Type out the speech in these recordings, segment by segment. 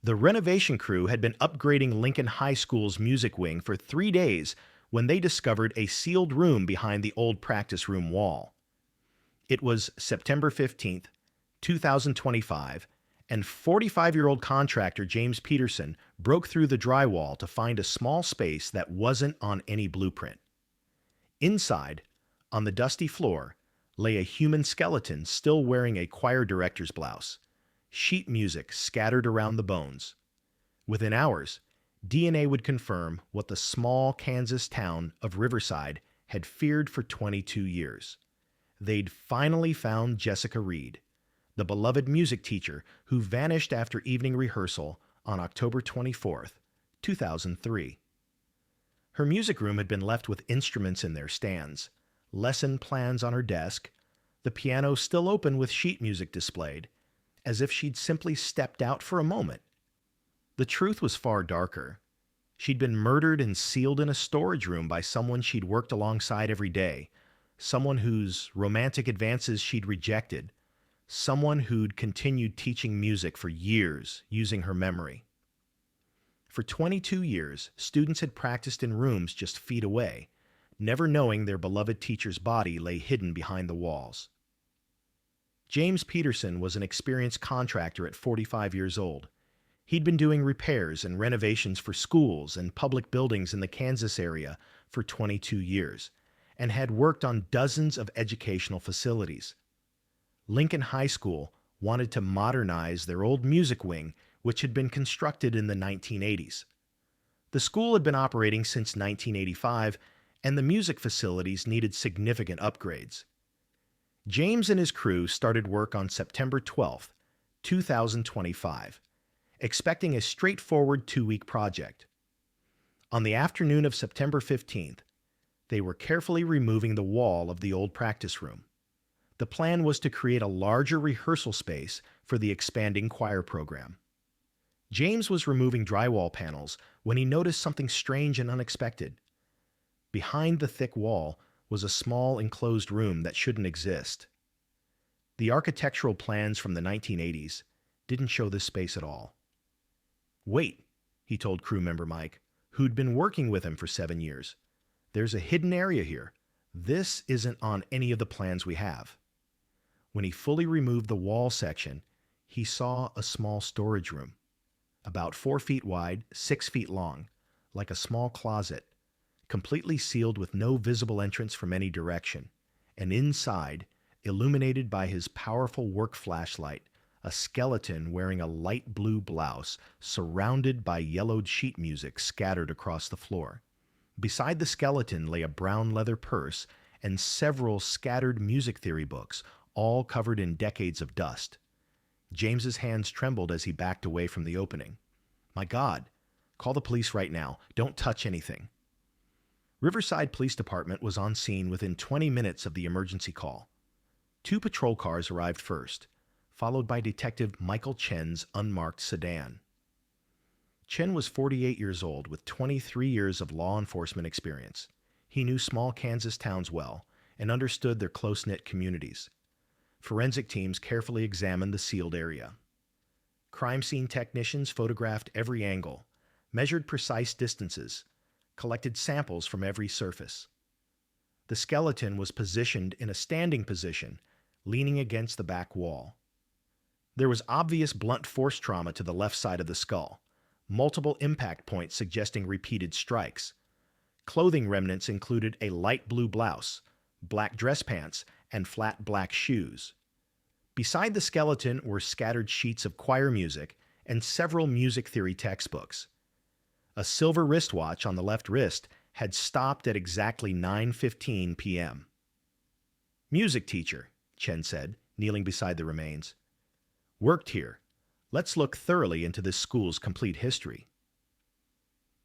The renovation crew had been upgrading Lincoln High School's music wing for 3 days when they discovered a sealed room behind the old practice room wall. It was September 15th, 2025, and 45-year-old contractor James Peterson broke through the drywall to find a small space that wasn't on any blueprint. Inside, on the dusty floor, lay a human skeleton still wearing a choir director's blouse, sheet music scattered around the bones. Within hours, DNA would confirm what the small Kansas town of Riverside had feared for 22 years. They'd finally found Jessica Reed, the beloved music teacher who vanished after evening rehearsal on October 24th, 2003. Her music room had been left with instruments in their stands, lesson plans on her desk, the piano still open with sheet music displayed, as if she'd simply stepped out for a moment. The truth was far darker. She'd been murdered and sealed in a storage room by someone she'd worked alongside every day, someone whose romantic advances she'd rejected, someone who'd continued teaching music for years using her memory. For 22 years, students had practiced in rooms just feet away, never knowing their beloved teacher's body lay hidden behind the walls. James Peterson was an experienced contractor at 45 years old. He'd been doing repairs and renovations for schools and public buildings in the Kansas area for 22 years, and had worked on dozens of educational facilities. Lincoln High School wanted to modernize their old music wing, which had been constructed in the 1980s. The school had been operating since 1985, and the music facilities needed significant upgrades. James and his crew started work on September 12th, 2025, expecting a straightforward 2-week project. On the afternoon of September 15th, they were carefully removing the wall of the old practice room. The plan was to create a larger rehearsal space for the expanding choir program. James was removing drywall panels when he noticed something strange and unexpected. Behind the thick wall was a small enclosed room that shouldn't exist. The architectural plans from the 1980s didn't show this space at all. "Wait," he told crew member Mike, who'd been working with him for 7 years. "There's a hidden area here. This isn't on any of the plans we have." When he fully removed the wall section, he saw a small storage room, about 4 feet wide, 6 feet long, like a small closet, completely sealed with no visible entrance from any direction, and inside, illuminated by his powerful work flashlight, a skeleton wearing a light blue blouse surrounded by yellowed sheet music scattered across the floor. Beside the skeleton lay a brown leather purse and several scattered music theory books, all covered in decades of dust. James's hands trembled as he backed away from the opening. "My God, call the police right now. Don't touch anything." Riverside Police Department was on scene within 20 minutes of the emergency call. 2 patrol cars arrived first, followed by Detective Michael Chen's unmarked sedan. Chen was 48 years old with 23 years of law enforcement experience. He knew small Kansas towns well and understood their close-knit communities. Forensic teams carefully examined the sealed area. Crime scene technicians photographed every angle, measured precise distances, collected samples from every surface. The skeleton was positioned in a standing position, leaning against the back wall. There was obvious blunt force trauma to the left side of the skull, multiple impact points suggesting repeated strikes. Clothing remnants included a light blue blouse, black dress pants, and flat black shoes. Beside the skeleton were scattered sheets of choir music and several music theory textbooks. A silver wristwatch on the left wrist had stopped at exactly 9:15 p.m. "Music teacher," Chen said, kneeling beside the remains. "Worked here. Let's look thoroughly into this school's complete history."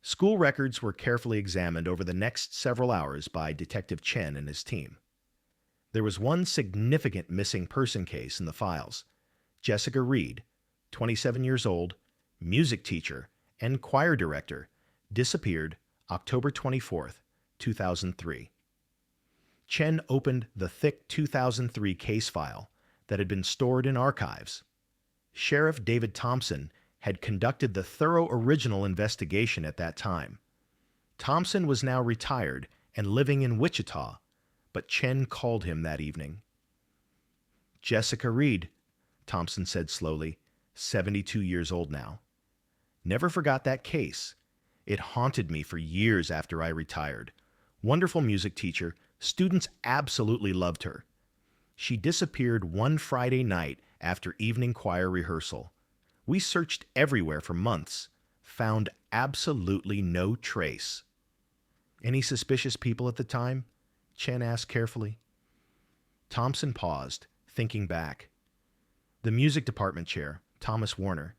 School records were carefully examined over the next several hours by Detective Chen and his team. There was one significant missing person case in the files. Jessica Reed, 27 years old, music teacher, and choir director, disappeared October 24th, 2003. Chen opened the thick 2003 case file that had been stored in archives. Sheriff David Thompson had conducted the thorough original investigation at that time. Thompson was now retired and living in Wichita, but Chen called him that evening. "Jessica Reed," Thompson said slowly, 72 years old now. "Never forgot that case. It haunted me for years after I retired. Wonderful music teacher. Students absolutely loved her. She disappeared one Friday night after evening choir rehearsal. We searched everywhere for months, found absolutely no trace." "Any suspicious people at the time?" Chen asked carefully. Thompson paused, thinking back. The music department chair, Thomas Warner.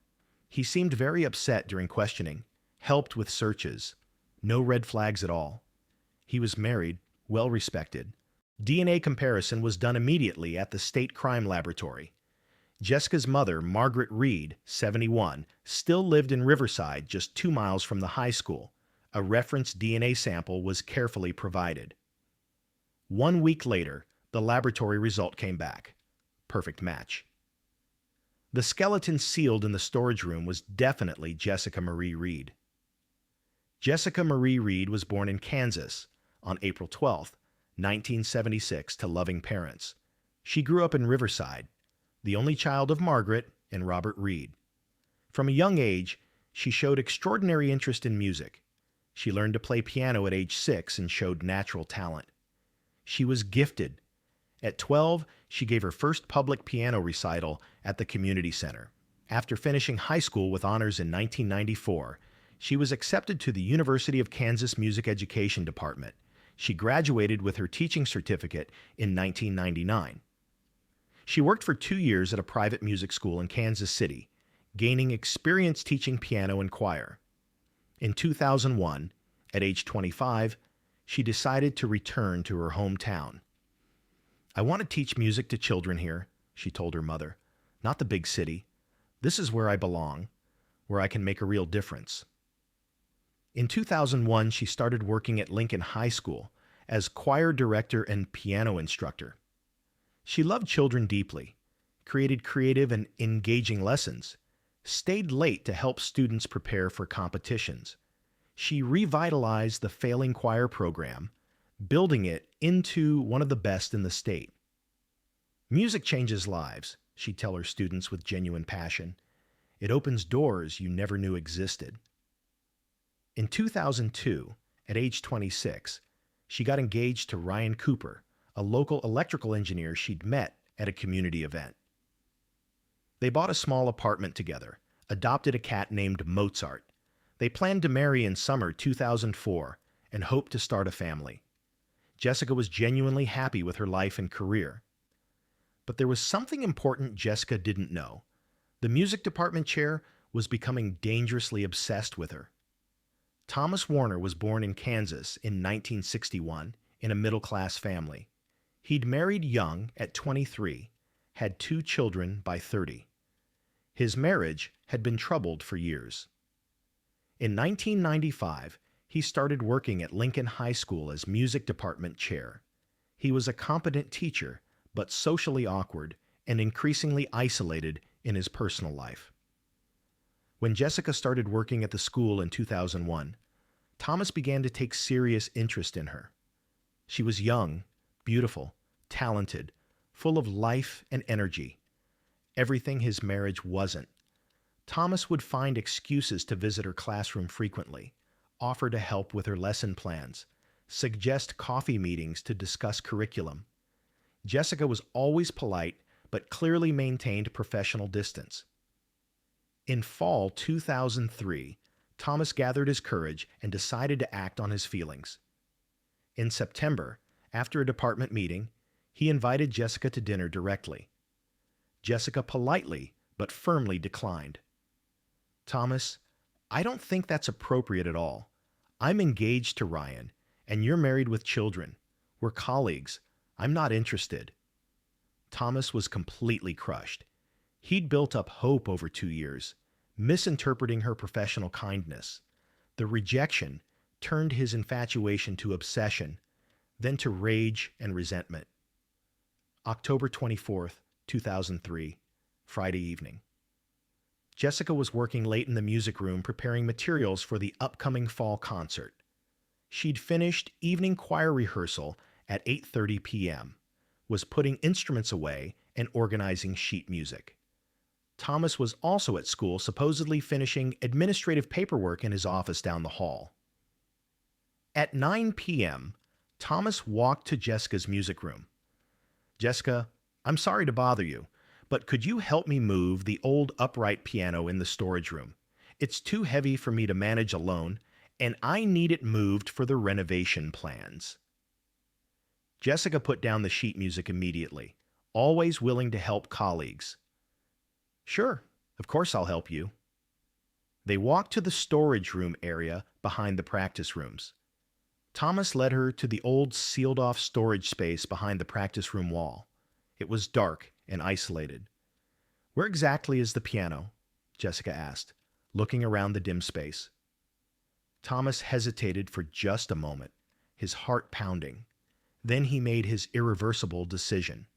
He seemed very upset during questioning, helped with searches. No red flags at all. He was married, well respected. DNA comparison was done immediately at the state crime laboratory. Jessica's mother, Margaret Reed, 71, still lived in Riverside, just 2 miles from the high school. A reference DNA sample was carefully provided. 1 week later, the laboratory result came back. Perfect match. The skeleton sealed in the storage room was definitely Jessica Marie Reed. Jessica Marie Reed was born in Kansas on April 12, 1976, to loving parents. She grew up in Riverside, the only child of Margaret and Robert Reed. From a young age, she showed extraordinary interest in music. She learned to play piano at age 6 and showed natural talent. She was gifted. At 12, she gave her first public piano recital at the community center. After finishing high school with honors in 1994, she was accepted to the University of Kansas Music Education Department. She graduated with her teaching certificate in 1999. She worked for 2 years at a private music school in Kansas City, gaining experience teaching piano and choir. In 2001, at age 25, she decided to return to her hometown. "I want to teach music to children here," she told her mother. "Not the big city. This is where I belong, where I can make a real difference." In 2001, she started working at Lincoln High School as choir director and piano instructor. She loved children deeply, created creative and engaging lessons, stayed late to help students prepare for competitions. She revitalized the failing choir program, building it into one of the best in the state. "Music changes lives," she'd tell her students with genuine passion. "It opens doors you never knew existed." In 2002, at age 26, she got engaged to Ryan Cooper, a local electrical engineer she'd met at a community event. They bought a small apartment together, adopted a cat named Mozart. They planned to marry in summer 2004 and hoped to start a family. Jessica was genuinely happy with her life and career. But there was something important Jessica didn't know. The music department chair was becoming dangerously obsessed with her. Thomas Warner was born in Kansas in 1961 in a middle-class family. He'd married young at 23, had 2 children by 30. His marriage had been troubled for years. In 1995, he started working at Lincoln High School as music department chair. He was a competent teacher, but socially awkward and increasingly isolated in his personal life. When Jessica started working at the school in 2001, Thomas began to take serious interest in her. She was young, beautiful, talented, full of life and energy. Everything his marriage wasn't. Thomas would find excuses to visit her classroom frequently, offer to help with her lesson plans, suggest coffee meetings to discuss curriculum. Jessica was always polite, but clearly maintained professional distance. In fall 2003, Thomas gathered his courage and decided to act on his feelings. In September, after a department meeting, he invited Jessica to dinner directly. Jessica politely but firmly declined. "Thomas, I don't think that's appropriate at all. I'm engaged to Ryan, and you're married with children. We're colleagues. I'm not interested." Thomas was completely crushed. He'd built up hope over 2 years, misinterpreting her professional kindness. The rejection turned his infatuation to obsession, then to rage and resentment. October 24th, 2003, Friday evening. Jessica was working late in the music room preparing materials for the upcoming fall concert. She'd finished evening choir rehearsal at 8:30 p.m., was putting instruments away and organizing sheet music. Thomas was also at school, supposedly finishing administrative paperwork in his office down the hall. At 9 p.m., Thomas walked to Jessica's music room. "Jessica, I'm sorry to bother you, but could you help me move the old upright piano in the storage room? It's too heavy for me to manage alone, and I need it moved for the renovation plans." Jessica put down the sheet music immediately, always willing to help colleagues. "Sure, of course I'll help you." They walked to the storage room area behind the practice rooms. Thomas led her to the old sealed-off storage space behind the practice room wall. It was dark and isolated. "Where exactly is the piano?" Jessica asked, looking around the dim space. Thomas hesitated for just a moment, his heart pounding. Then he made his irreversible decision.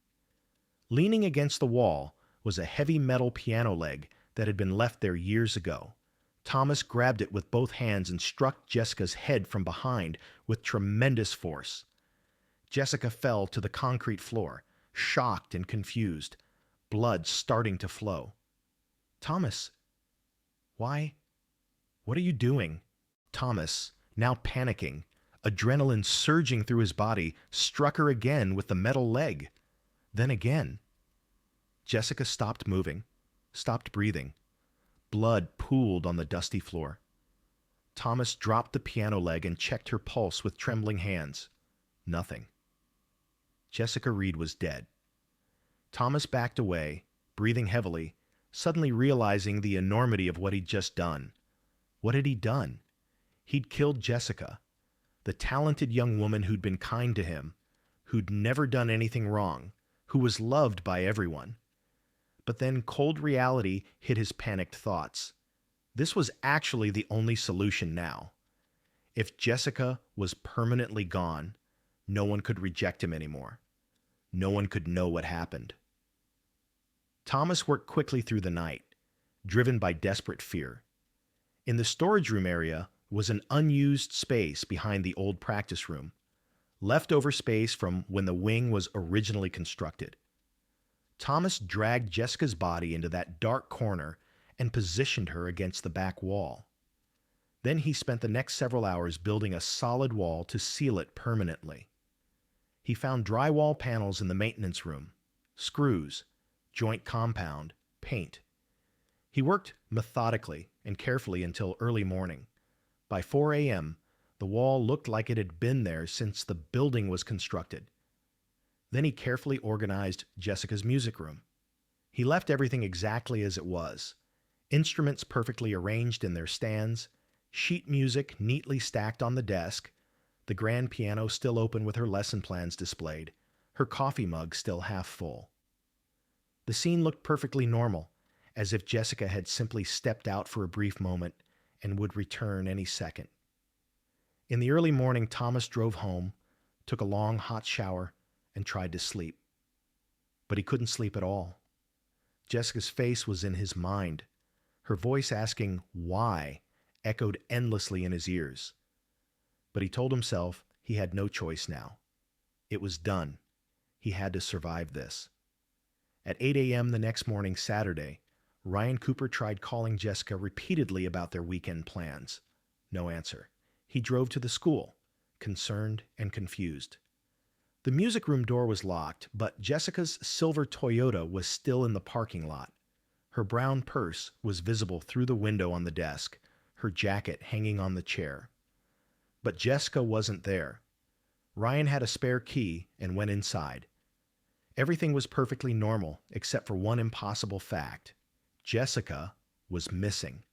Leaning against the wall was a heavy metal piano leg that had been left there years ago. Thomas grabbed it with both hands and struck Jessica's head from behind with tremendous force. Jessica fell to the concrete floor, shocked and confused, blood starting to flow. "Thomas, why? What are you doing?" Thomas, now panicking, adrenaline surging through his body, struck her again with the metal leg. Then again. Jessica stopped moving, stopped breathing. Blood pooled on the dusty floor. Thomas dropped the piano leg and checked her pulse with trembling hands. Nothing. Jessica Reed was dead. Thomas backed away, breathing heavily, suddenly realizing the enormity of what he'd just done. What had he done? He'd killed Jessica, the talented young woman who'd been kind to him, who'd never done anything wrong, who was loved by everyone. But then cold reality hit his panicked thoughts. This was actually the only solution now. If Jessica was permanently gone, no one could reject him anymore. No one could know what happened. Thomas worked quickly through the night, driven by desperate fear. In the storage room area was an unused space behind the old practice room, leftover space from when the wing was originally constructed. Thomas dragged Jessica's body into that dark corner and positioned her against the back wall. Then he spent the next several hours building a solid wall to seal it permanently. He found drywall panels in the maintenance room, screws, joint compound, paint. He worked methodically and carefully until early morning. By 4 a.m., the wall looked like it had been there since the building was constructed. Then he carefully organized Jessica's music room. He left everything exactly as it was. Instruments perfectly arranged in their stands, sheet music neatly stacked on the desk, the grand piano still open with her lesson plans displayed, her coffee mug still half full. The scene looked perfectly normal, as if Jessica had simply stepped out for a brief moment and would return any second. In the early morning, Thomas drove home, took a long hot shower, and tried to sleep. But he couldn't sleep at all. Jessica's face was in his mind. Her voice asking why echoed endlessly in his ears. But he told himself he had no choice now. It was done. He had to survive this. At 8 a.m. the next morning, Saturday, Ryan Cooper tried calling Jessica repeatedly about their weekend plans. No answer. He drove to the school, concerned and confused. The music room door was locked, but Jessica's silver Toyota was still in the parking lot. Her brown purse was visible through the window on the desk, her jacket hanging on the chair. But Jessica wasn't there. Ryan had a spare key and went inside. Everything was perfectly normal except for one impossible fact. Jessica was missing.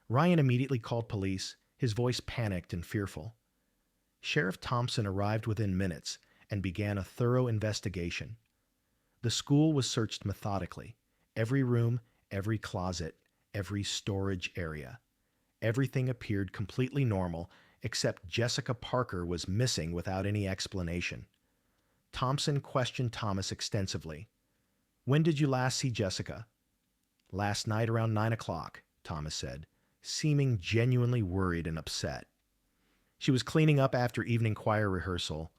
Ryan immediately called police, his voice panicked and fearful. Sheriff Thompson arrived within minutes and began a thorough investigation. The school was searched methodically. Every room, every closet, every storage area. Everything appeared completely normal, except Jessica Parker was missing without any explanation. Thompson questioned Thomas extensively. "When did you last see Jessica?" Last night around 9 o'clock, Thomas said, seeming genuinely worried and upset. She was cleaning up after evening choir rehearsal,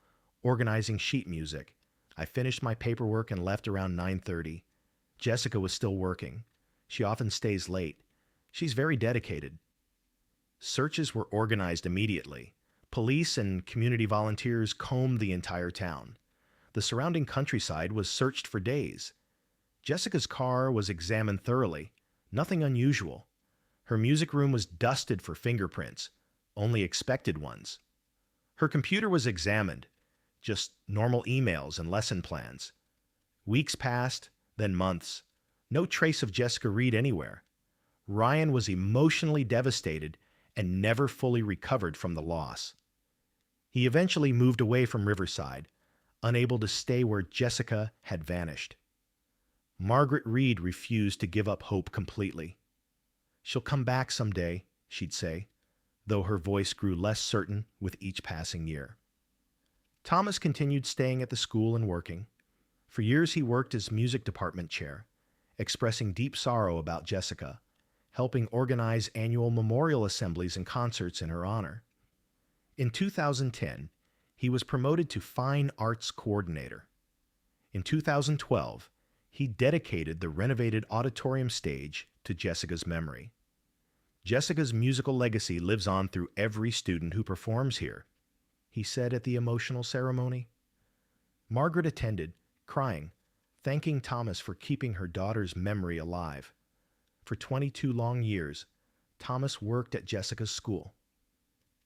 organizing sheet music. I finished my paperwork and left around 9:30. Jessica was still working. She often stays late. She's very dedicated. Searches were organized immediately. Police and community volunteers combed the entire town. The surrounding countryside was searched for days. Jessica's car was examined thoroughly. Nothing unusual. Her music room was dusted for fingerprints, only expected ones. Her computer was examined, just normal emails and lesson plans. Weeks passed, then months. No trace of Jessica Reed anywhere. Ryan was emotionally devastated and never fully recovered from the loss. He eventually moved away from Riverside, unable to stay where Jessica had vanished. Margaret Reed refused to give up hope completely. "She'll come back someday," she'd say, though her voice grew less certain with each passing year. Thomas continued staying at the school and working. For years he worked as music department chair, expressing deep sorrow about Jessica, helping organize annual memorial assemblies and concerts in her honor. In 2010, he was promoted to Fine Arts Coordinator. In 2012, he dedicated the renovated auditorium stage to Jessica's memory. "Jessica's musical legacy lives on through every student who performs here," he said at the emotional ceremony. Margaret attended, crying, thanking Thomas for keeping her daughter's memory alive. For 22 long years, Thomas worked at Jessica's school.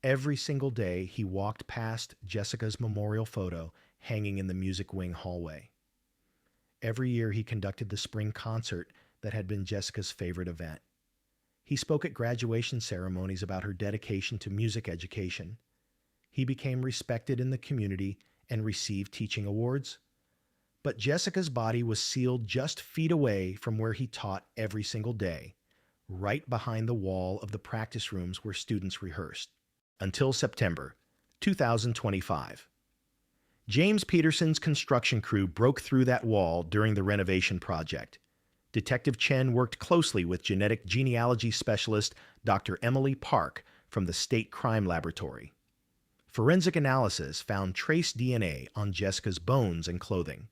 Every single day, he walked past Jessica's memorial photo hanging in the music wing hallway. Every year, he conducted the spring concert that had been Jessica's favorite event. He spoke at graduation ceremonies about her dedication to music education. He became respected in the community and received teaching awards. But Jessica's body was sealed just feet away from where he taught every single day, right behind the wall of the practice rooms where students rehearsed. Until September 2025. James Peterson's construction crew broke through that wall during the renovation project. Detective Chen worked closely with genealogy specialist Dr. Emily Park from the State Crime Laboratory. Forensic analysis found trace DNA on Jessica's bones and clothing,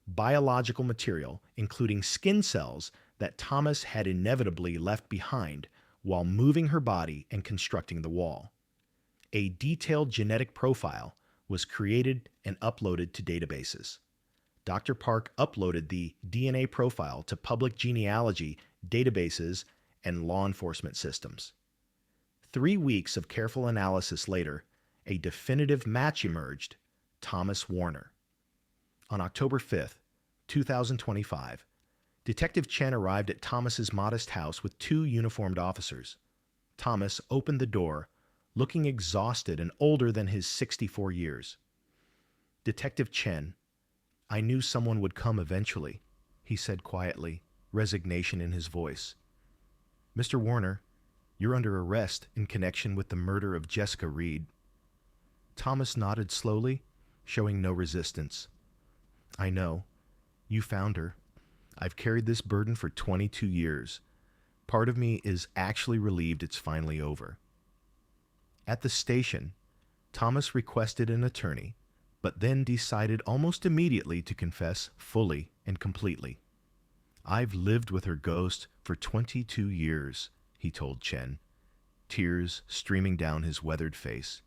biological material, including skin cells that Thomas had inevitably left behind while moving her body and constructing the wall. A detailed genetic profile was created and uploaded to databases. Dr. Park uploaded the DNA profile to public genealogy databases and law enforcement systems. 3 weeks of careful analysis later, a definitive match emerged: Thomas Warner. On October 5th, 2025, Detective Chen arrived at Thomas's modest house with 2 uniformed officers. Thomas opened the door, looking exhausted and older than his 64 years. "Detective Chen, I knew someone would come eventually," he said quietly, resignation in his voice. "Mr. Warner, you're under arrest in connection with the murder of Jessica Reed." Thomas nodded slowly, showing no resistance. "I know. You found her. I've carried this burden for 22 years. Part of me is actually relieved it's finally over." At the station, Thomas requested an attorney, but then decided almost immediately to confess fully and completely. "I've lived with her ghost for 22 years, he told Chen, tears streaming down his weathered face.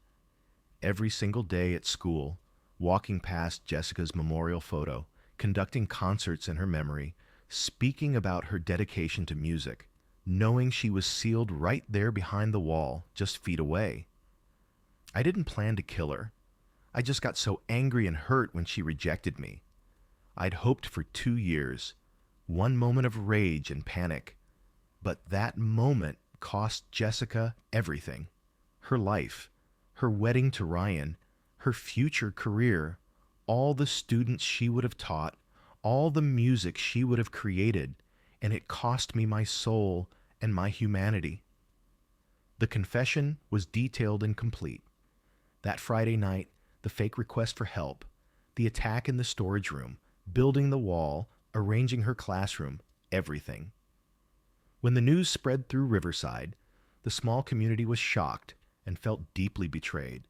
"Every single day at school, walking past Jessica's memorial photo, conducting concerts in her memory, speaking about her dedication to music, knowing she was sealed right there behind the wall, just feet away. I didn't plan to kill her. I just got so angry and hurt when she rejected me. I'd hoped for 2 years, one moment of rage and panic. But that moment cost Jessica everything. Her life, her wedding to Ryan, her future career, all the students she would have taught, all the music she would have created, and it cost me my soul and my humanity." The confession was detailed and complete. That Friday night, the fake request for help, the attack in the storage room, building the wall, arranging her classroom, everything. When the news spread through Riverside, the small community was shocked and felt deeply betrayed.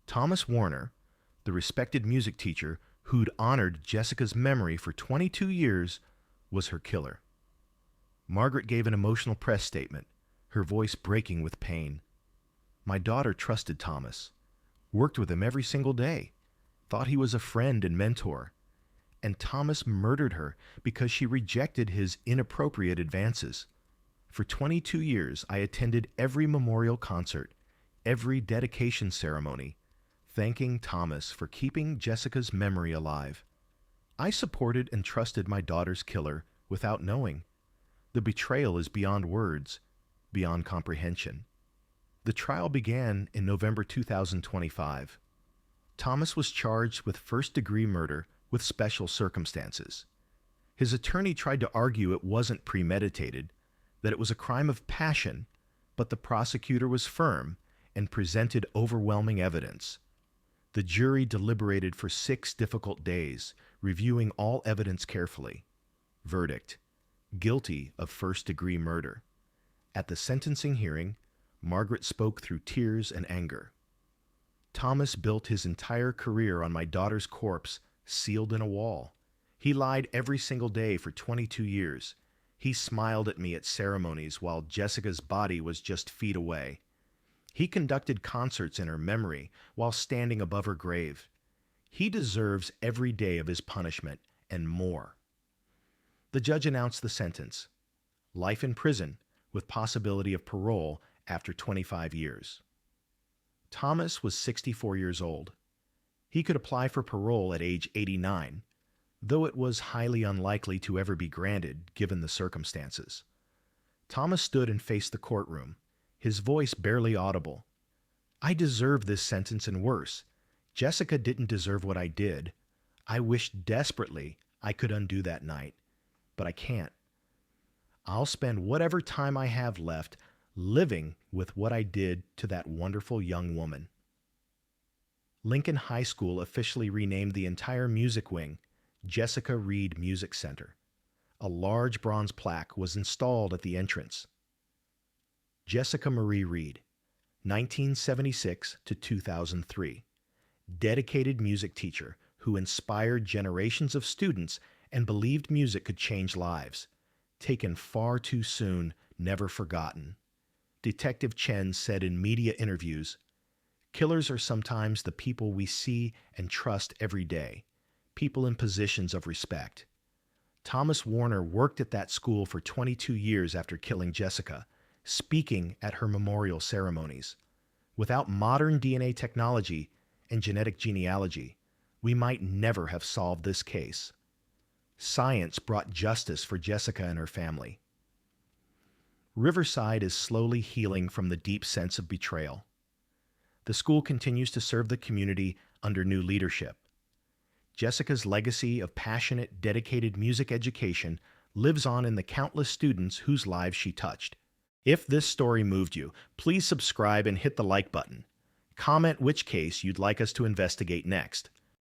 Thomas Warner, the respected music teacher who'd honored Jessica's memory for 22 years, was her killer. Margaret gave an emotional press statement, her voice breaking with pain. My daughter trusted Thomas, worked with him every single day, thought he was a friend and mentor, and Thomas murdered her because she rejected his inappropriate advances. For 22 years, I attended every memorial concert, every dedication ceremony, thanking Thomas for keeping Jessica's memory alive. I supported and trusted my daughter's killer without knowing. The betrayal is beyond words, beyond comprehension. The trial began in November 2025. Thomas was charged with first-degree murder with special circumstances. His attorney tried to argue it wasn't premeditated, that it was a crime of passion, but the prosecutor was firm and presented overwhelming evidence. The jury deliberated for 6 difficult days, reviewing all evidence carefully. Verdict: guilty of first-degree murder. At the sentencing hearing, Margaret spoke through tears and anger. Thomas built his entire career on my daughter's corpse, sealed in a wall. He lied every single day for 22 years. He smiled at me at ceremonies while Jessica's body was just feet away. He conducted concerts in her memory while standing above her grave. He deserves every day of his punishment and more. The judge announced the sentence: life in prison with possibility of parole after 25 years. Thomas was 64 years old. He could apply for parole at age 89, though it was highly unlikely to ever be granted given the circumstances. Thomas stood and faced the courtroom, his voice barely audible. I deserve this sentence and worse. Jessica didn't deserve what I did. I wish desperately I could undo that night, but I can't. I'll spend whatever time I have left living with what I did to that wonderful young woman. Lincoln High School officially renamed the entire music wing Jessica Reed Music Center. A large bronze plaque was installed at the entrance. Jessica Marie Reed, 1976 to 2003. Dedicated music teacher who inspired generations of students and believed music could change lives. Taken far too soon, never forgotten. Detective Chen said in media interviews, killers are sometimes the people we see and trust every day, people in positions of respect. Thomas Warner worked at that school for 22 years after killing Jessica, speaking at her memorial ceremonies. Without modern DNA technology and genetic genealogy, we might never have solved this case. Science brought justice for Jessica and her family. Riverside is slowly healing from the deep sense of betrayal. The school continues to serve the community under new leadership. Jessica's legacy of passionate, dedicated music education lives on in the countless students whose lives she touched. If this story moved you, please subscribe and hit the like button. Comment which case you'd like us to investigate next.